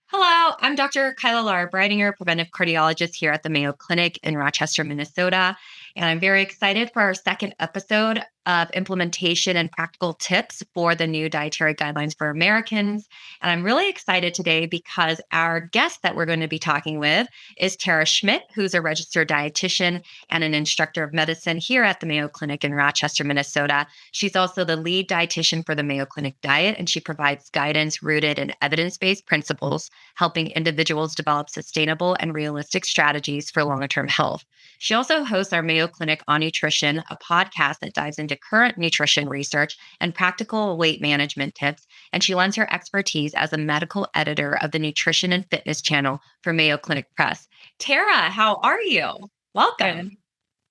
Hello, I'm Dr. Kyla-Lara-Breitinger, preventive cardiologist here at the Mayo Clinic in Rochester, Minnesota. And I'm very excited for our second episode of implementation and practical tips for the new dietary guidelines for Americans. And I'm really excited today because our guest that we're going to be talking with is Tara Schmidt, who's a registered dietitian and an instructor of medicine here at the Mayo Clinic in Rochester, Minnesota. She's also the lead dietitian for the Mayo Clinic diet, and she provides guidance rooted in evidence-based principles, helping individuals develop sustainable and realistic strategies for longer-term health. She also hosts our Mayo Clinic on Nutrition, a podcast that dives into current nutrition research and practical weight management tips. And she lends her expertise as a medical editor of the Nutrition and Fitness channel for Mayo Clinic Press. Tara, how are you? Welcome.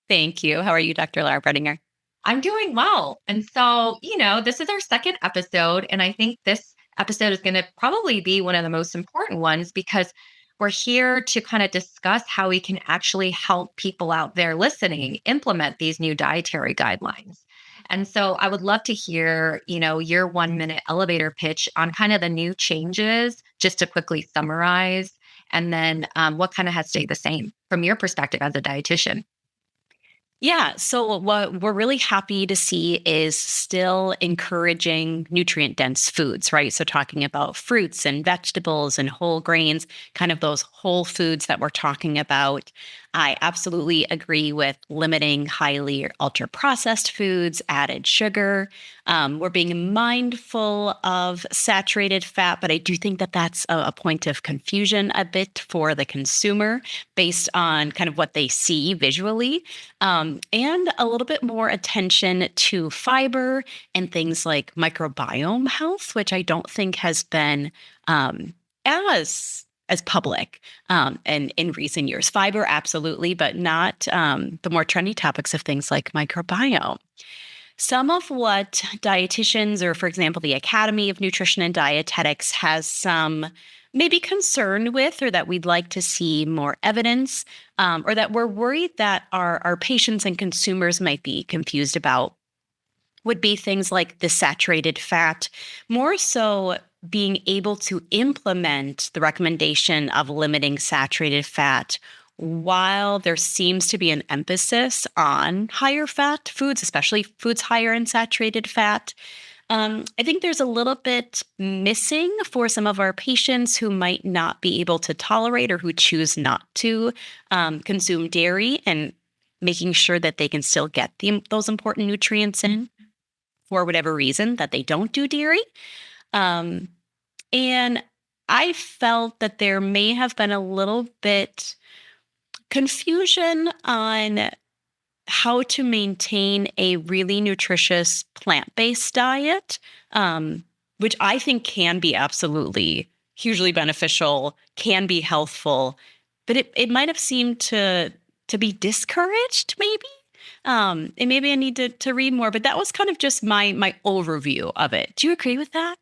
Thank you. How are you, Dr. Lara-Breitinger? I'm doing well. And so, this is our second episode. And I think this episode is going to probably be one of the most important ones because we're here to kind of discuss how we can actually help people out there listening implement these new dietary guidelines. And so I would love to hear, your 1 minute elevator pitch on kind of the new changes, just to quickly summarize, and then what kind of has stayed the same from your perspective as a dietitian. Yeah. So what we're really happy to see is still encouraging nutrient dense foods, right? So talking about fruits and vegetables and whole grains, kind of those whole foods that we're talking about. I absolutely agree with limiting highly ultra processed foods, added sugar. We're being mindful of saturated fat, but I do think that that's a point of confusion a bit for the consumer based on kind of what they see visually. And a little bit more attention to fiber and things like microbiome health, which I don't think has been as public and in recent years. Fiber, absolutely, but not the more trendy topics of things like microbiome. Some of what dietitians, or for example, the Academy of Nutrition and Dietetics, has some maybe concern with, or that we'd like to see more evidence, or that we're worried that our patients and consumers might be confused about, would be things like the saturated fat, more so being able to implement the recommendation of limiting saturated fat while there seems to be an emphasis on higher fat foods, especially foods higher in saturated fat. I think there's a little bit missing for some of our patients who might not be able to tolerate or who choose not to consume dairy, and making sure that they can still get those important nutrients in for whatever reason that they don't do dairy. And I felt that there may have been a little bit confusion on how to maintain a really nutritious plant-based diet, which I think can be absolutely hugely beneficial, can be healthful, but it might have seemed to be discouraged, maybe. And maybe I need to read more, but that was kind of just my overview of it. Do you agree with that?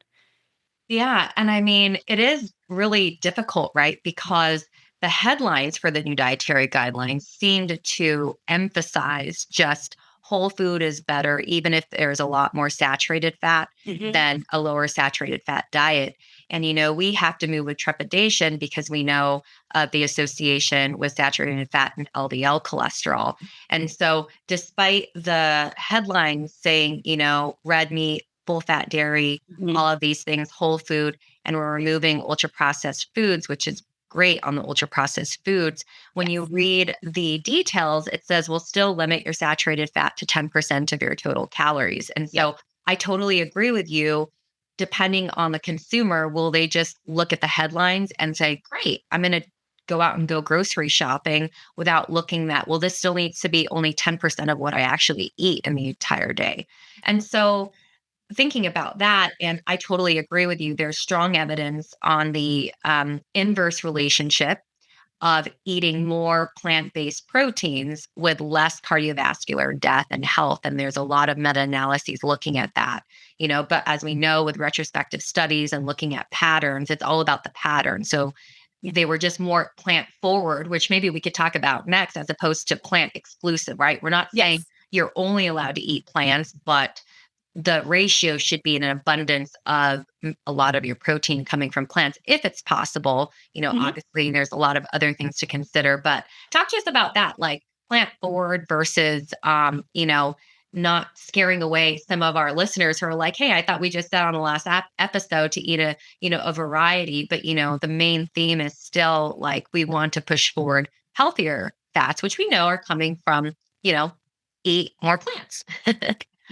Yeah. And I mean, it is really difficult, right? Because the headlines for the new dietary guidelines seemed to emphasize just whole food is better, even if there's a lot more saturated fat than a lower saturated fat diet. And, we have to move with trepidation because we know of the association with saturated fat and LDL cholesterol. And so, despite the headlines saying, red meat, full fat dairy, all of these things, whole food, and we're removing ultra processed foods, which is great on the ultra processed foods. When you read the details, it says, well, still limit your saturated fat to 10% of your total calories. And so I totally agree with you. Depending on the consumer, will they just look at the headlines and say, great, I'm going to go out and go grocery shopping without looking that, well, this still needs to be only 10% of what I actually eat in the entire day. And so thinking about that, and I totally agree with you, there's strong evidence on the inverse relationship of eating more plant-based proteins with less cardiovascular death and health. And there's a lot of meta-analyses looking at that, but as we know with retrospective studies and looking at patterns, it's all about the pattern. So they were just more plant forward, which maybe we could talk about next, as opposed to plant exclusive, right? We're not saying you're only allowed to eat plants, but the ratio should be an abundance of a lot of your protein coming from plants, if it's possible. Mhm. Obviously, there's a lot of other things to consider, but talk to us about that, like plant forward versus, not scaring away some of our listeners who are like, hey, I thought we just said on the last episode to eat a variety, but, the main theme is still like we want to push forward healthier fats, which we know are coming from, you know, eat more plants.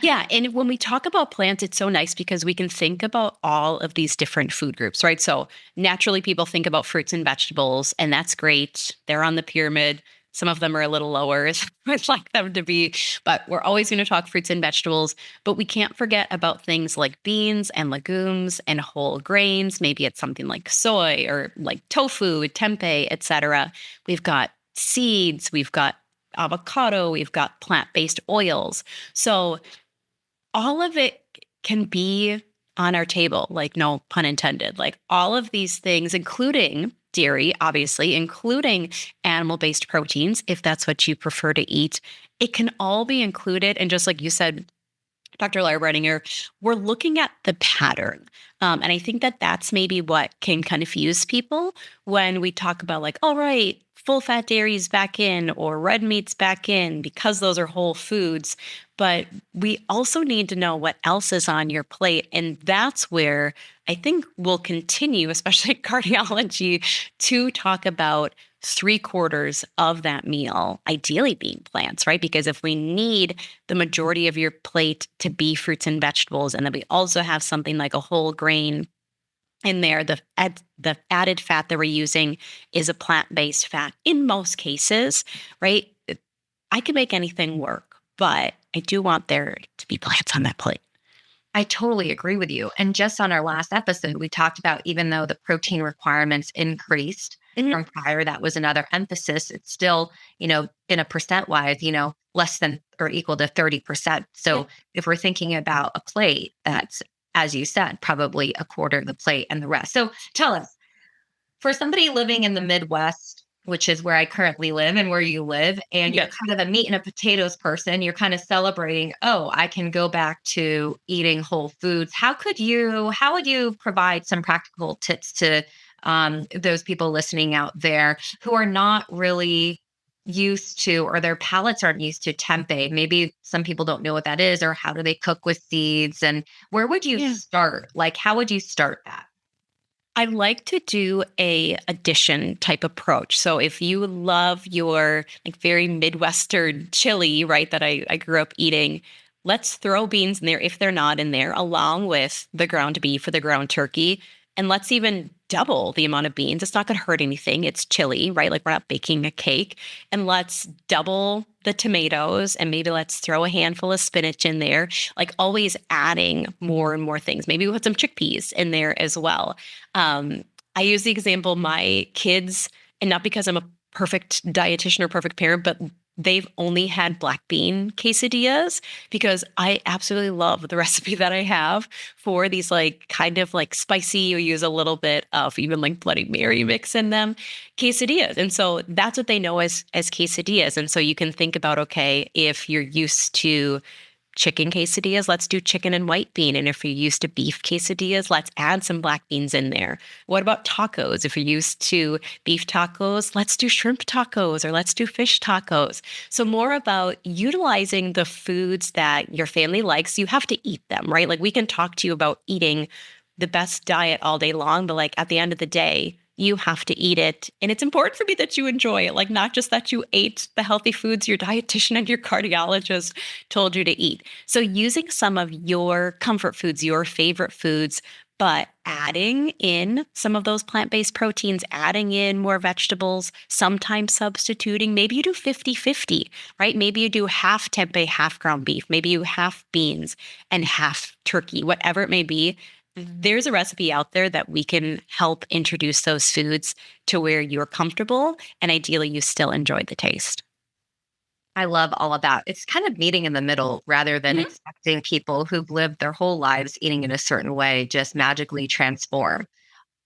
Yeah. And when we talk about plants, it's so nice because we can think about all of these different food groups, right? So naturally, people think about fruits and vegetables, and that's great. They're on the pyramid. Some of them are a little lower, as I'd like them to be, but we're always going to talk fruits and vegetables. But we can't forget about things like beans and legumes and whole grains. Maybe it's something like soy or like tofu, tempeh, etc. We've got seeds, we've got avocado, we've got plant-based oils. So all of it can be on our table, like no pun intended. Like all of these things, including dairy, obviously, including animal based proteins, if that's what you prefer to eat, it can all be included. And just like you said, Dr. Lara-Breitinger, we're looking at the pattern. And I think that that's maybe what can confuse people when we talk about, like, all right, full fat dairies back in or red meats back in because those are whole foods. But we also need to know what else is on your plate. And that's where I think we'll continue, especially cardiology, to talk about three-quarters of that meal ideally being plants, right? Because if we need the majority of your plate to be fruits and vegetables, and then we also have something like a whole grain in there, the added fat that we're using is a plant-based fat in most cases, right? I can make anything work, but I do want there to be plants on that plate. I totally agree with you. And just on our last episode, we talked about even though the protein requirements increased Mhm. from prior, that was another emphasis. It's still, in a percent wise, less than or equal to 30%. Yeah. So if we're thinking about a plate, that's, as you said, probably a quarter of the plate and the rest. So tell us, for somebody living in the Midwest, which is where I currently live and where you live, and you're Yes. kind of a meat and a potatoes person, you're kind of celebrating, oh, I can go back to eating whole foods. How would you provide some practical tips to those people listening out there who are not really used to, or their palates aren't used to tempeh? Maybe some people don't know what that is, or how do they cook with seeds? And where would you Yeah. start? Like, how would you start that? I like to do a addition type approach. So if you love your like very Midwestern chili, right, that I grew up eating, let's throw beans in there if they're not in there, along with the ground beef or the ground turkey. And let's even double the amount of beans. It's not going to hurt anything. It's chili, right? Like we're not baking a cake. And let's double the tomatoes and maybe let's throw a handful of spinach in there, like always adding more and more things. Maybe we put some chickpeas in there as well. I use the example my kids, and not because I'm a perfect dietitian or perfect parent, but they've only had black bean quesadillas because I absolutely love the recipe that I have for these like kind of like spicy, you use a little bit of even like Bloody Mary mix in them, quesadillas. And so that's what they know as quesadillas. And so you can think about, okay, if you're used to chicken quesadillas, let's do chicken and white bean. And if you're used to beef quesadillas, let's add some black beans in there. What about tacos? If you're used to beef tacos, let's do shrimp tacos or let's do fish tacos. So, more about utilizing the foods that your family likes. You have to eat them, right? Like we can talk to you about eating the best diet all day long, but like at the end of the day, you have to eat it. And it's important for me that you enjoy it, like not just that you ate the healthy foods your dietitian and your cardiologist told you to eat. So, using some of your comfort foods, your favorite foods, but adding in some of those plant based proteins, adding in more vegetables, sometimes substituting. Maybe you do 50-50, right? Maybe you do half tempeh, half ground beef. Maybe you half beans and half turkey, whatever it may be. There's a recipe out there that we can help introduce those foods to where you're comfortable and ideally you still enjoy the taste. I love all of that. It's kind of meeting in the middle rather than Mhm. expecting people who've lived their whole lives eating in a certain way just magically transform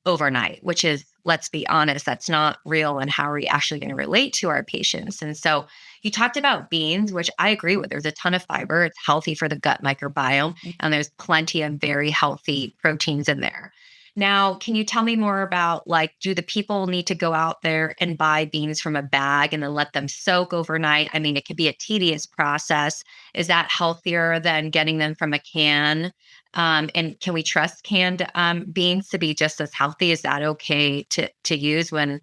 overnight, which is, let's be honest, that's not real. And how are we actually going to relate to our patients? And so, You talked about beans, which I agree with. There's a ton of fiber. It's healthy for the gut microbiome, and there's plenty of very healthy proteins in there. Now, can you tell me more about, like, do the people need to go out there and buy beans from a bag and then let them soak overnight? I mean, it could be a tedious process. Is that healthier than getting them from a can? And can we trust canned beans to be just as healthy? Is that okay to use when,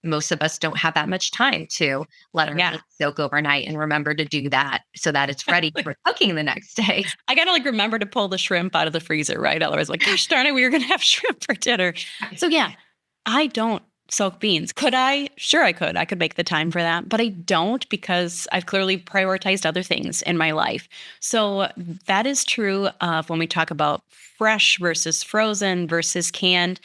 most of us don't have that much time to let our Yeah. beans soak overnight, and remember to do that so that it's ready for cooking the next day? I gotta like remember to pull the shrimp out of the freezer, right? Otherwise, like, gosh darn it, we were gonna have shrimp for dinner. So yeah, I don't soak beans. Could I? Sure, I could. I could make the time for that, but I don't because I've clearly prioritized other things in my life. So that is true of when we talk about fresh versus frozen versus canned.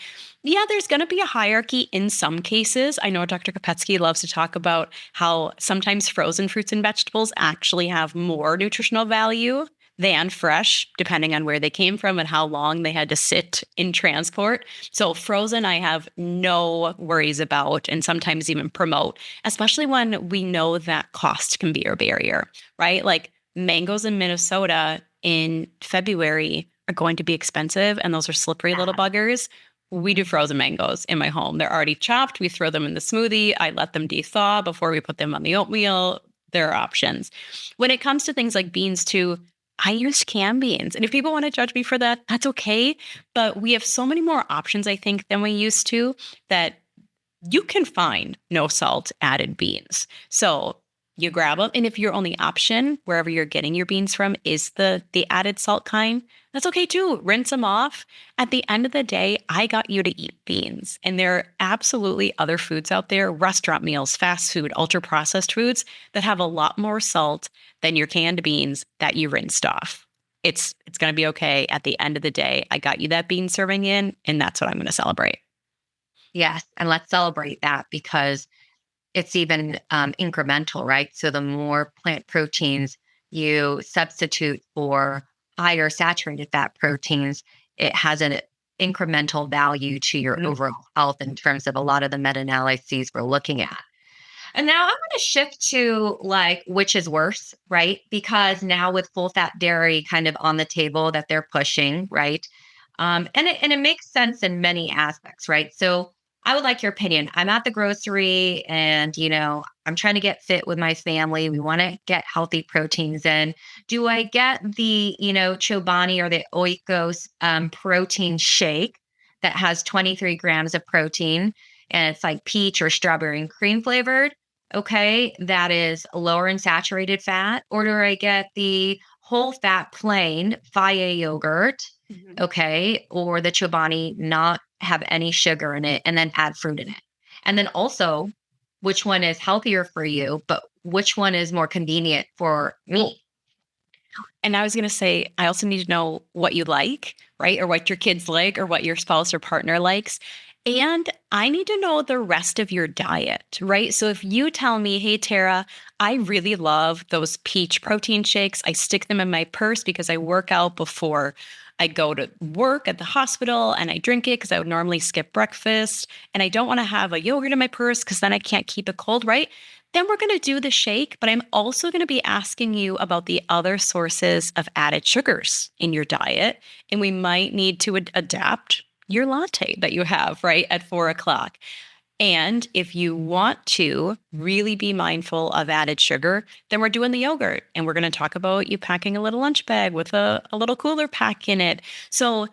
Yeah, there's going to be a hierarchy in some cases. I know Dr. Kopetsky loves to talk about how sometimes frozen fruits and vegetables actually have more nutritional value than fresh, depending on where they came from and how long they had to sit in transport. So, frozen, I have no worries about and sometimes even promote, especially when we know that cost can be a barrier, right? Like mangoes in Minnesota in February are going to be expensive, and those are slippery little Yeah. buggers. We do frozen mangoes in my home. They're already chopped. We throw them in the smoothie. I let them de-thaw before we put them on the oatmeal. There are options. When it comes to things like beans, too, I use canned beans. And if people want to judge me for that, that's okay. But we have so many more options, I think, than we used to that you can find no salt added beans. So you grab them. And if your only option, wherever you're getting your beans from, is the added salt kind, that's okay too. Rinse them off. At the end of the day, I got you to eat beans. And there are absolutely other foods out there, restaurant meals, fast food, ultra processed foods that have a lot more salt than your canned beans that you rinsed off. It's going to be okay. At the end of the day, I got you that bean serving in, and that's what I'm going to celebrate. Yes, and let's celebrate that because it's even incremental, right? So the more plant proteins you substitute for higher saturated fat proteins, it has an incremental value to your overall health in terms of a lot of the meta analyses we're looking at. And now I'm going to shift to, like, which is worse, right? Because now with full fat dairy kind of on the table that they're pushing, right? And it makes sense in many aspects, right? So I would like your opinion. I'm at the grocery and, I'm trying to get fit with my family. We want to get healthy proteins in. Do I get the, Chobani or the Oikos protein shake that has 23 grams of protein and it's like peach or strawberry and cream flavored? Okay, that is lower in saturated fat. Or do I get the whole fat plain Faye yogurt? Mhm. Okay, or the Chobani not have any sugar in it and then add fruit in it. And then also, which one is healthier for you, but which one is more convenient for me? And I was going to say, I also need to know what you like, right? Or what your kids like, or what your spouse or partner likes. And I need to know the rest of your diet, right? So if you tell me, hey, Tara, I really love those peach protein shakes. I stick them in my purse because I work out before I go to work at the hospital and I drink it because I would normally skip breakfast. And I don't want to have a yogurt in my purse because then I can't keep it cold, right? Then we're going to do the shake, but I'm also going to be asking you about the other sources of added sugars in your diet. And we might need to adapt your latte that you have, right, at 4 o'clock. And if you want to really be mindful of added sugar, then we're doing the yogurt. And we're going to talk about you packing a little lunch bag with a little cooler pack in it. So,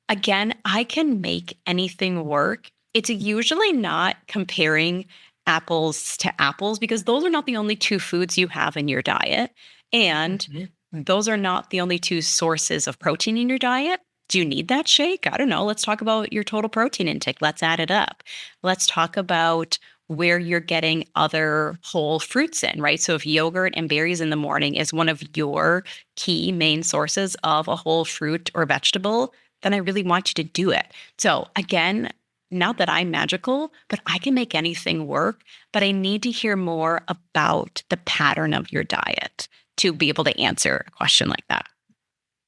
again, I can make anything work. It's usually not comparing apples to apples because those are not the only two foods you have in your diet. And Mhm. those are not the only two sources of protein in your diet. Do you need that shake? I don't know. Let's talk about your total protein intake. Let's add it up. Let's talk about where you're getting other whole fruits in, right? So if yogurt and berries in the morning is one of your key main sources of a whole fruit or vegetable, then I really want you to do it. So again, not that I'm magical, but I can make anything work, but I need to hear more about the pattern of your diet to be able to answer a question like that.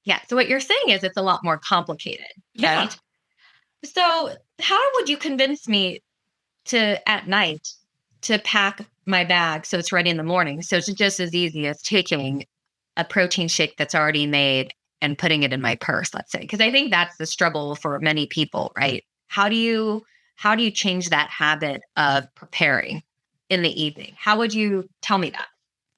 Yeah. So what you're saying is it's a lot more complicated, Yeah. right? So how would you convince me to at night to pack my bag, so it's ready in the morning. So it's just as easy as taking a protein shake that's already made and putting it in my purse, let's say. Because I think that's the struggle for many people, right? How do you change that habit of preparing in the evening? How would you tell me that?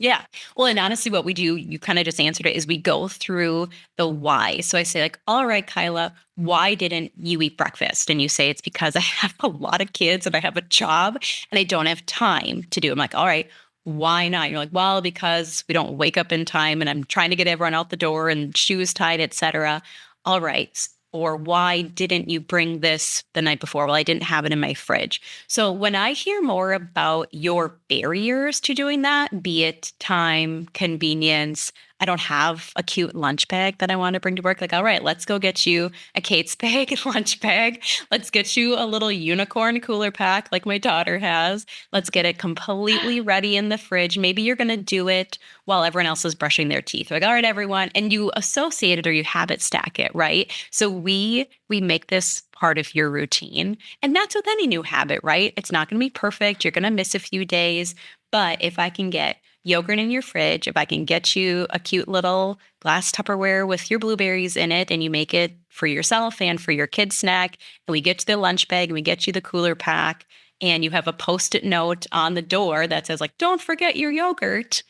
Yeah. Well, and honestly, what we do, you kind of just answered it, is we go through the why. So I say, like, all right, Kyla, why didn't you eat breakfast? And you say, it's because I have a lot of kids and I have a job and I don't have time to do it. I'm like, all right, why not? You're like, well, because we don't wake up in time and I'm trying to get everyone out the door and shoes tied, etc. All right. Or why didn't you bring this the night before? Well, I didn't have it in my fridge. So when I hear more about your barriers to doing that, be it time, convenience, I don't have a cute lunch bag that I want to bring to work. Like, all right, let's go get you a Kate Spade lunch bag. Let's get you a little unicorn cooler pack like my daughter has. Let's get it completely ready in the fridge. Maybe you're going to do it while everyone else is brushing their teeth. Like, all right, everyone. And you associate it or you habit stack it, right? So we make this part of your routine. And that's with any new habit, right? It's not going to be perfect. You're going to miss a few days. But if I can get yogurt in your fridge, if I can get you a cute little glass Tupperware with your blueberries in it and you make it for yourself and for your kid snack, and we get you the lunch bag and we get you the cooler pack, and you have a post-it note on the door that says, like, don't forget your yogurt,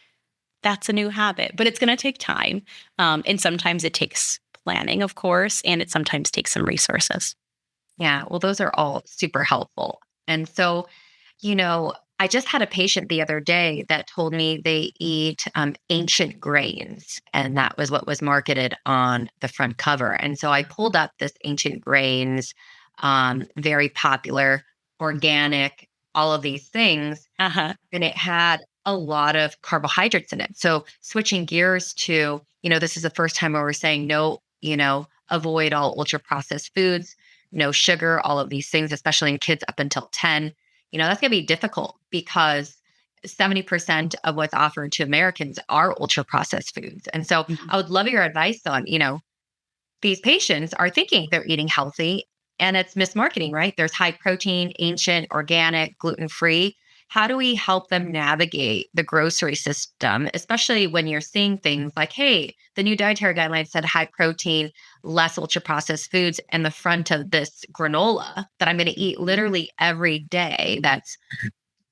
that's a new habit. But it's going to take time. And sometimes it takes planning, of course, and it sometimes takes some resources. Yeah, well, those are all super helpful. And so, I just had a patient the other day that told me they eat ancient grains, and that was what was marketed on the front cover. And so I pulled up this ancient grains, very popular, organic, all of these things, Uh-huh. and it had a lot of carbohydrates in it. So switching gears to, this is the first time where we're saying no, avoid all ultra processed foods, no sugar, all of these things, especially in kids up until 10. That's going to be difficult because 70% of what's offered to Americans are ultra processed foods. And so Mhm. I would love your advice on, these patients are thinking they're eating healthy and it's mismarketing, right? There's high protein, ancient, organic, gluten free. How do we help them navigate the grocery system, especially when you're seeing things like, hey, the new dietary guidelines said high protein, less ultra processed foods, and the front of this granola that I'm going to eat literally every day that's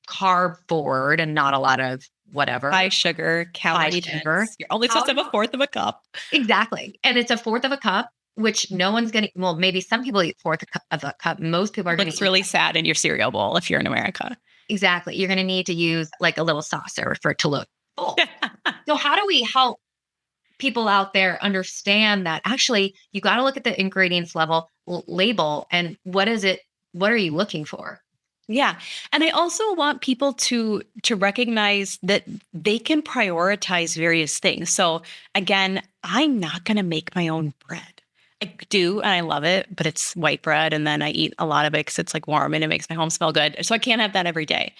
carb forward and not a lot of whatever, High sugar, high calorie sugar. dense. You're only supposed How to have a fourth of a cup. Exactly. And it's a fourth of a cup, which no one's going to, well, maybe some people eat fourth of a cup. Most people are going Looks to eat. really sad in your cereal bowl if you're in America. Exactly. You're going to need to use like a little saucer for it to look full. So, how do we help people out there understand that actually you got to look at the ingredients label and what is it? What are you looking for? Yeah. And I also want people to recognize that they can prioritize various things. So again, I'm not going to make my own bread. I do and I love it, but it's white bread and then I eat a lot of it cuz it's like warm and it makes my home smell good. So I can't have that every day.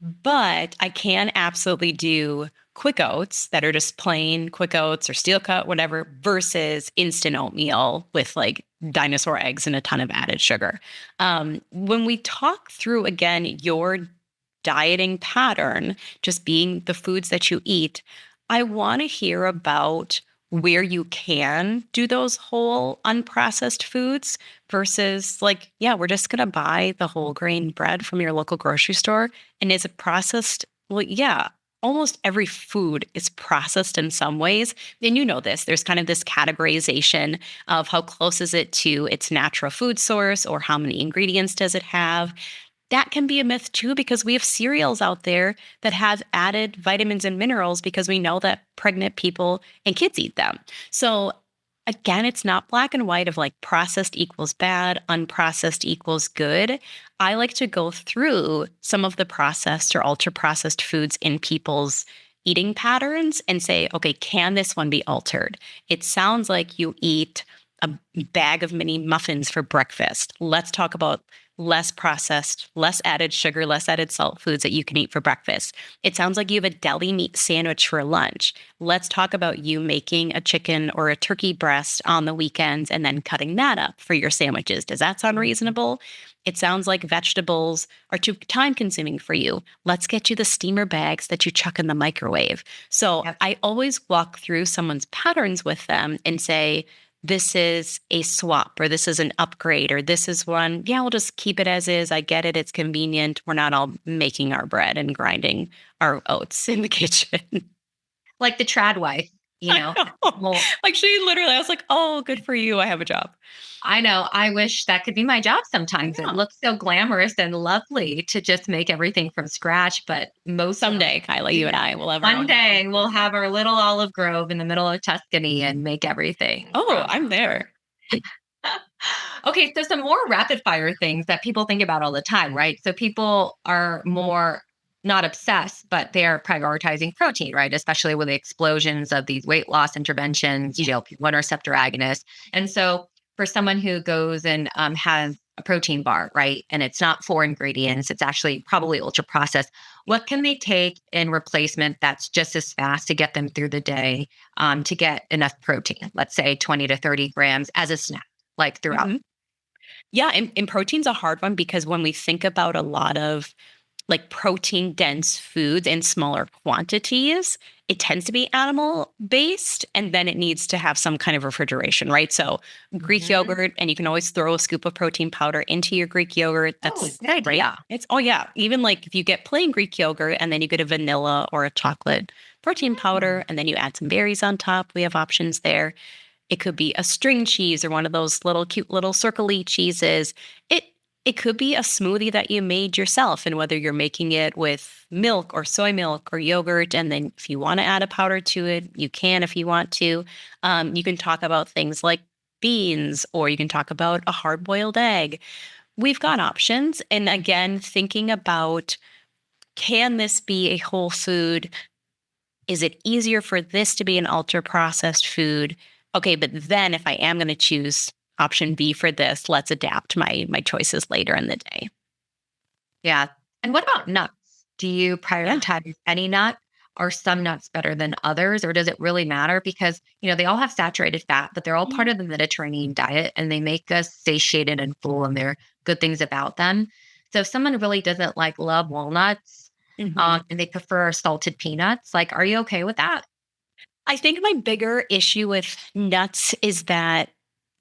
But I can absolutely do quick oats that are just plain quick oats or steel cut, whatever, versus instant oatmeal with like dinosaur eggs and a ton of added sugar. When we talk through again your dieting pattern, just being the foods that you eat, I want to hear about where you can do those whole unprocessed foods versus like, yeah, we're just going to buy the whole grain bread from your local grocery store. And is it processed? Well, yeah, almost every food is processed in some ways. And you know this, there's kind of this categorization of how close is it to its natural food source or how many ingredients does it have. That can be a myth too, because we have cereals out there that have added vitamins and minerals because we know that pregnant people and kids eat them. So again, it's not black and white of like processed equals bad, unprocessed equals good. I like to go through some of the processed or ultra processed foods in people's eating patterns and say, okay, can this one be altered? It sounds like you eat a bag of mini muffins for breakfast. Let's talk about less processed, less added sugar, less added salt foods that you can eat for breakfast. It sounds like you have a deli meat sandwich for lunch. Let's talk about you making a chicken or a turkey breast on the weekends and then cutting that up for your sandwiches. Does that sound reasonable? It sounds like vegetables are too time consuming for you. Let's get you the steamer bags that you chuck in the microwave. So Yep. I always walk through someone's patterns with them and say, this is a swap, or this is an upgrade, or this is one, yeah, we'll just keep it as is. I get it. It's convenient. We're not all making our bread and grinding our oats in the kitchen. Like the trad wife, you I know. know. Well, Like she literally, I was like, oh, good for you. I have a job. I know. I wish that could be my job sometimes. It Yeah. looks so glamorous and lovely to just make everything from scratch, but most of Someday, Kyla, you and I will have our one own. day we'll have our little olive grove in the middle of Tuscany and make everything Oh, from. I'm there. Okay, so some more rapid fire things that people think about all the time, right? So people are more not obsessed, but they're prioritizing protein, right? Especially with the explosions of these weight loss interventions, GLP-1 receptor agonists. And so for someone who goes and has a protein bar, right? And it's not four ingredients, it's actually probably ultra processed. What can they take in replacement that's just as fast to get them through the day to get enough protein? Let's say 20 to 30 grams as a snack, like throughout. Mhm. Yeah, and protein's a hard one because when we think about a lot of like protein dense foods in smaller quantities, it tends to be animal based and then it needs to have some kind of refrigeration, right? So Greek Mhm. yogurt, and you can always throw a scoop of protein powder into your Greek yogurt. Oh, That's good great. idea. It's, oh yeah, even like if you get plain Greek yogurt and then you get a vanilla or a chocolate protein Mm. powder and then you add some berries on top, we have options there. It could be a string cheese or one of those little cute little circle-y cheeses. It it could be a smoothie that you made yourself, and whether you're making it with milk or soy milk or yogurt, and then if you want to add a powder to it, you can if you want to. You can talk about things like beans, or you can talk about a hard-boiled egg. We've got options, and again, thinking about can this be a whole food? Is it easier for this to be an ultra processed food? Okay, but then if I am going to choose option B for this, let's adapt my choices later in the day. Yeah. And what about nuts? Do you Yeah. prioritize any nut? Are some nuts better than others, or does it really matter? Because, they all have saturated fat, but they're all part of the Mediterranean diet and they make us satiated and full, and they're good things about them. So if someone really doesn't love walnuts, Mhm. and they prefer salted peanuts, like, are you okay with that? I think my bigger issue with nuts is that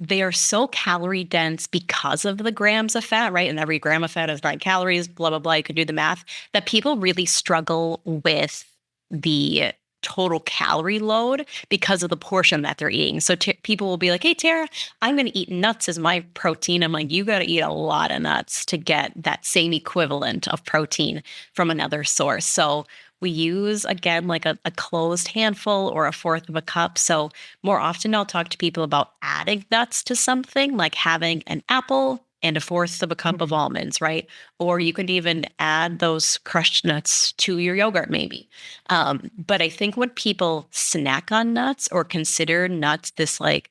they are so calorie dense because of the grams of fat, right? And every gram of fat is 9 calories, blah, blah, blah. You can do the math, that people really struggle with the total calorie load because of the portion that they're eating. So people will be like, hey, Tara, I'm going to eat nuts as my protein. I'm like, you got to eat a lot of nuts to get that same equivalent of protein from another source. So we use, again, like a closed handful or a fourth of a cup. So more often I'll talk to people about adding nuts to something, like having an apple and a fourth of a cup of Mhm. almonds, right? Or you could even add those crushed nuts to your yogurt, maybe. But I think when people snack on nuts or consider nuts this like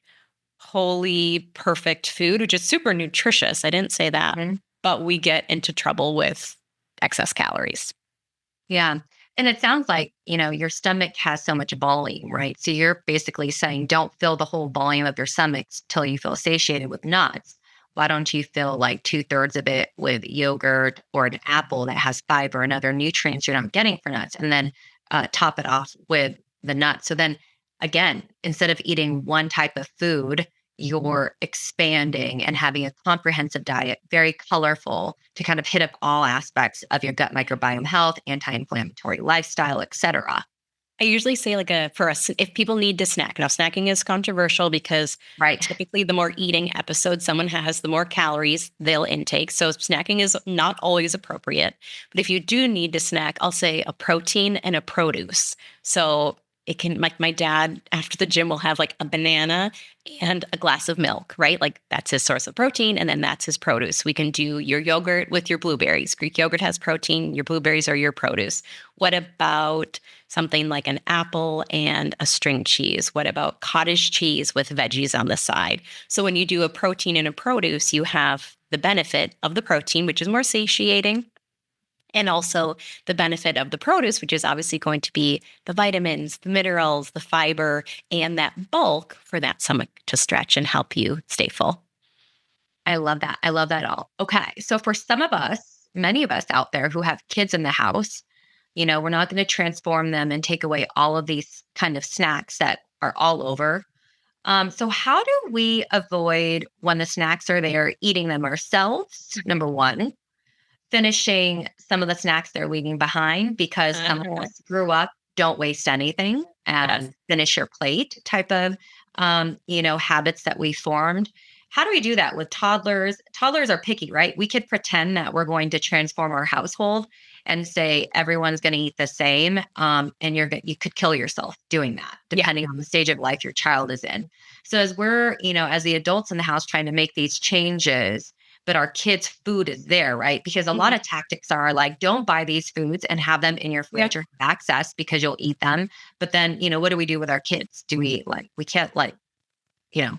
holy perfect food, which is super nutritious, I didn't say that, Mhm. but we get into trouble with excess calories. Yeah. And it sounds like, your stomach has so much volume, right? So you're basically saying don't fill the whole volume of your stomach till you feel satiated with nuts. Why don't you fill like two-thirds of it with yogurt or an apple that has fiber and other nutrients you're not getting for nuts, and then top it off with the nuts. So then again, instead of eating one type of food, you're expanding and having a comprehensive diet, very colorful, to kind of hit up all aspects of your gut microbiome health, anti-inflammatory lifestyle, etc. I usually say like for us, if people need to snack. Now, snacking is controversial because Right. typically the more eating episode someone has, the more calories they'll intake. So snacking is not always appropriate. But if you do need to snack, I'll say a protein and a produce. So it can, like my dad after the gym will have like a banana and a glass of milk, right? Like that's his source of protein. And then that's his produce. We can do your yogurt with your blueberries. Greek yogurt has protein. Your blueberries are your produce. What about something like an apple and a string cheese? What about cottage cheese with veggies on the side? So when you do a protein and a produce, you have the benefit of the protein, which is more satiating, and also the benefit of the produce, which is obviously going to be the vitamins, the minerals, the fiber, and that bulk for that stomach to stretch and help you stay full. I love that. I love that all. Okay. So for some of us, many of us out there who have kids in the house, we're not going to transform them and take away all of these kind of snacks that are all over. So how do we avoid when the snacks are there, eating them ourselves? Number one, finishing some of the snacks they're leaving behind because some of us grew up, don't waste anything Yes. and finish your plate type of, habits that we formed. How do we do that with toddlers? Toddlers are picky, right? We could pretend that we're going to transform our household and say everyone's going to eat the same, and you could kill yourself doing that, Yeah. depending on the stage of life your child is in. So as we're, as the adults in the house trying to make these changes, but our kids' food is there, right? Because a lot of tactics are like, don't buy these foods and have them in your Yeah. fridge or have access because you'll eat them. But then, what do we do with our kids? Do we we can't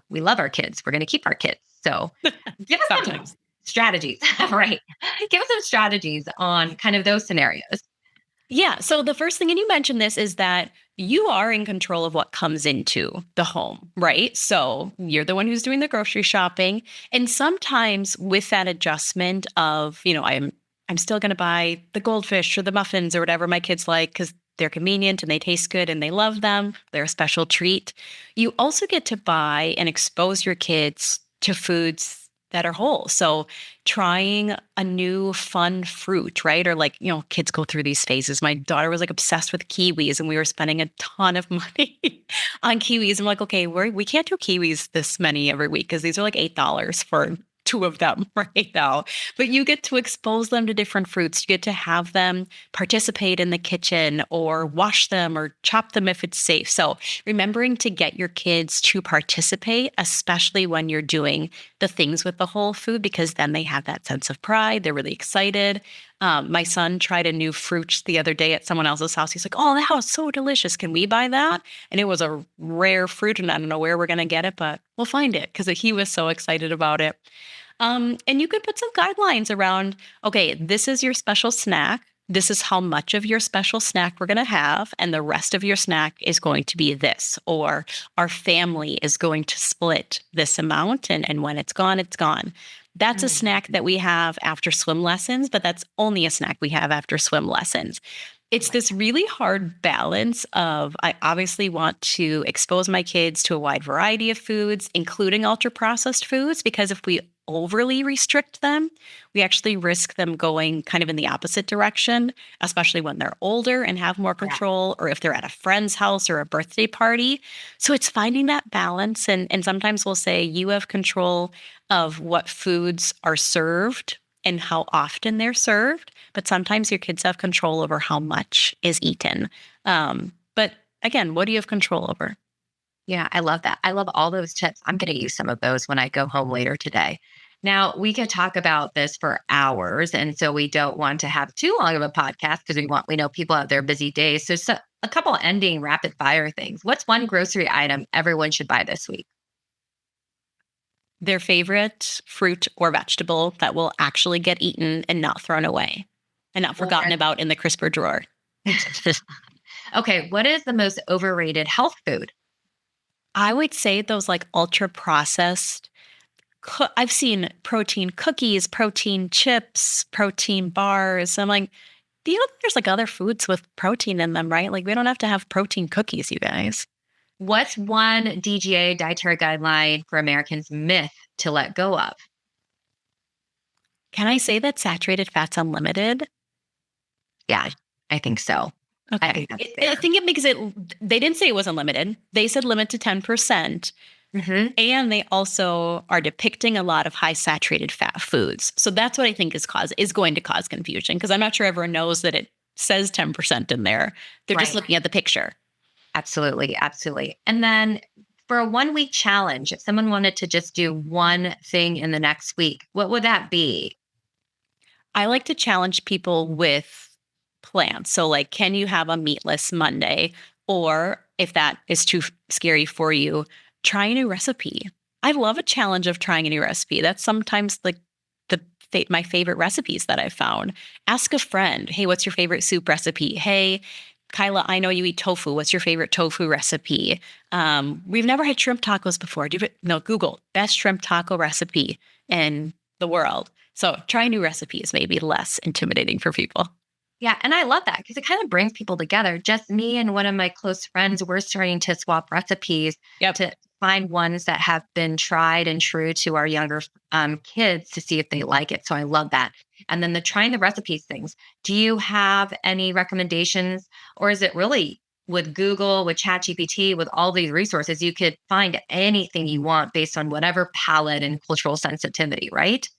we love our kids. We're going to keep our kids. So give us some Sometimes. strategies, right? Give us some strategies on kind of those scenarios. Yeah. So the first thing, and you mentioned this, is that you are in control of what comes into the home, right? So you're the one who's doing the grocery shopping. And sometimes with that adjustment of, I'm still going to buy the goldfish or the muffins or whatever my kids like because they're convenient and they taste good and they love them. They're a special treat. You also get to buy and expose your kids to foods that are whole. So trying a new fun fruit, right? Or kids go through these phases. My daughter was obsessed with kiwis and we were spending a ton of money on kiwis. I'm like, okay, we can't do kiwis this many every week because these are $8 for two of them right now. But you get to expose them to different fruits. You get to have them participate in the kitchen or wash them or chop them if it's safe. So remembering to get your kids to participate, especially when you're doing the things with the whole food, because then they have that sense of pride. They're really excited. My son tried a new fruit the other day at someone else's house. He's like, oh, that was so delicious. Can we buy that? And it was a rare fruit, and I don't know where we're going to get it, but we'll find it because he was so excited about it. And you could put some guidelines around, okay, this is your special snack. This is how much of your special snack we're going to have. And the rest of your snack is going to be this, or our family is going to split this amount. And when it's gone, it's gone. That's a snack that we have after swim lessons, but that's only a snack we have after swim lessons. It's this really hard balance of I obviously want to expose my kids to a wide variety of foods, including ultra processed foods, because if we overly restrict them, we actually risk them going kind of in the opposite direction, especially when they're older and have more control, or if they're at a friend's house or a birthday party. So it's finding that balance. And sometimes we'll say you have control of what foods are served and how often they're served. But sometimes your kids have control over how much is eaten. But again, what do you have control over? Yeah, I love that. I love all those tips. I'm going to use some of those when I go home later today. Now, we could talk about this for hours. And so we don't want to have too long of a podcast because we know people have their busy days. So a couple ending rapid fire things. What's one grocery item everyone should buy this week? Their favorite fruit or vegetable that will actually get eaten and not thrown away and not forgotten about in the crisper drawer. Okay, what is the most overrated health food? I would say those ultra processed. I've seen protein cookies, protein chips, protein bars. I'm like, do you know there's other foods with protein in them, right? We don't have to have protein cookies, you guys. What's one DGA dietary guideline for Americans myth to let go of? Can I say that saturated fat's unlimited? Yeah, I think so. I Okay. think that's I fair. think it makes it, they didn't say it was unlimited. They said limit to 10%. Mm-hmm. And they also are depicting a lot of high saturated fat foods. So that's what I think is going to cause confusion because I'm not sure everyone knows that it says 10% in there. They're just looking at the picture. Absolutely. Absolutely. And then for a 1 week challenge, if someone wanted to just do one thing in the next week, what would that be? I like to challenge people with plans. So, can you have a meatless Monday? Or if that is too scary for you, try a new recipe. I love a challenge of trying a new recipe. That's sometimes my favorite recipes that I've found. Ask a friend, hey, what's your favorite soup recipe? Hey, Kyla, I know you eat tofu. What's your favorite tofu recipe? We've never had shrimp tacos before. No, Google best shrimp taco recipe in the world. So try new recipes, maybe less intimidating for people. Yeah, and I love that because it kind of brings people together. Just me and one of my close friends, we're starting to swap recipes Yep. to find ones that have been tried and true to our younger kids to see if they like it. So I love that. And then the trying the recipes things. Do you have any recommendations, or is it really with Google, with ChatGPT, with all these resources, you could find anything you want based on whatever palate and cultural sensitivity, right?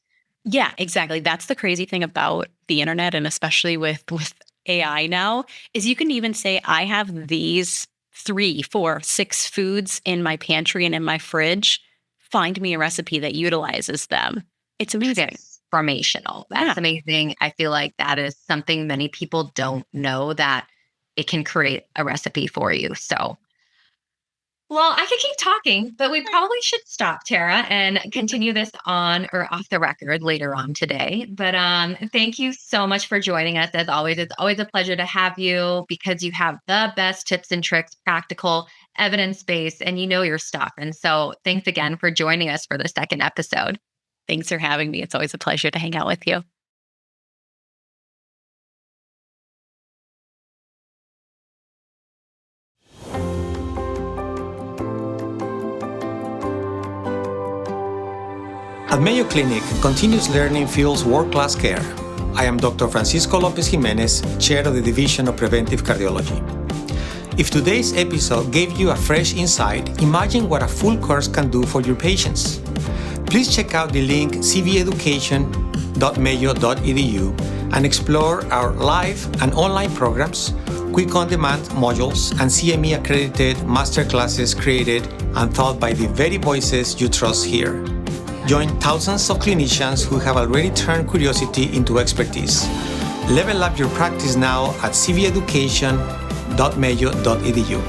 Yeah, exactly. That's the crazy thing about the internet, and especially with AI now, is you can even say, I have these 3, 4, 6 foods in my pantry and in my fridge. Find me a recipe that utilizes them. It's amazing. Transformational. That's Yeah. amazing. I feel like that is something many people don't know, that it can create a recipe for you. So, well, I could keep talking, but we probably should stop, Tara, and continue this on or off the record later on today. But thank you so much for joining us. As always, it's always a pleasure to have you because you have the best tips and tricks, practical, evidence based, and you know your stuff. And so, thanks again for joining us for the second episode. Thanks for having me. It's always a pleasure to hang out with you. At Mayo Clinic, continuous learning fuels world-class care. I am Dr. Francisco Lopez Jimenez, Chair of the Division of Preventive Cardiology. If today's episode gave you a fresh insight, imagine what a full course can do for your patients. Please check out the link cveducation.mayo.edu and explore our live and online programs, quick on-demand modules, and CME-accredited masterclasses created and taught by the very voices you trust here. Join thousands of clinicians who have already turned curiosity into expertise. Level up your practice now at cveducation.mayo.edu.